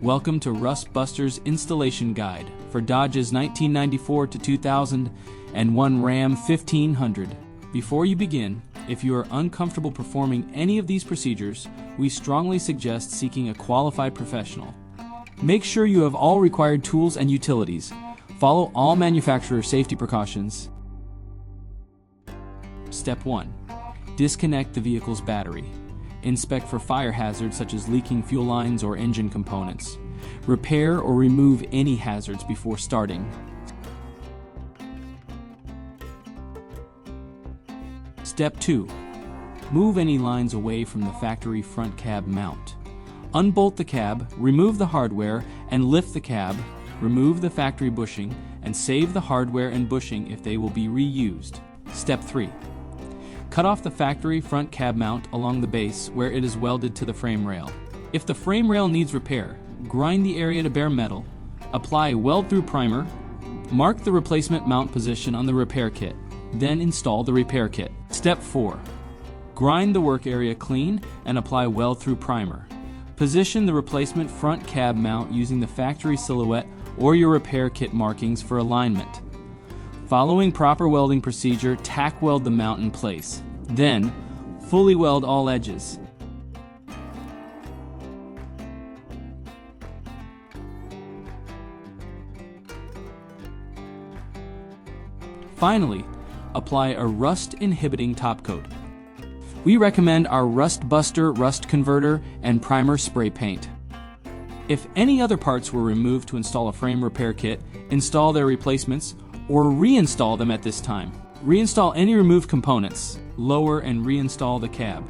Welcome to Rust Buster's installation guide for Dodge's 1994 to 2001 Ram 1500. Before you begin, if you are uncomfortable performing any of these procedures, we strongly suggest seeking a qualified professional. Make sure you have all required tools and utilities. Follow all manufacturer safety precautions. Step 1. Disconnect the vehicle's battery. Inspect for fire hazards such as leaking fuel lines or engine components. Repair or remove any hazards before starting. Step 2. Move any lines away from the factory front cab mount. Unbolt the cab, remove the hardware, and lift the cab. Remove the factory bushing, and save the hardware and bushing if they will be reused. Step 3. Cut off the factory front cab mount along the base where it is welded to the frame rail. If the frame rail needs repair, grind the area to bare metal, apply weld-through primer, mark the replacement mount position on the repair kit, then install the repair kit. Step 4. Grind the work area clean and apply weld-through primer. Position the replacement front cab mount using the factory silhouette or your repair kit markings for alignment. Following proper welding procedure, tack weld the mount in place. Then, fully weld all edges. Finally, apply a rust-inhibiting top coat. We recommend our Rust Buster Rust Converter and Primer Spray Paint. If any other parts were removed to install a frame repair kit, install their replacements or reinstall them at this time. Reinstall any removed components, lower and reinstall the cab.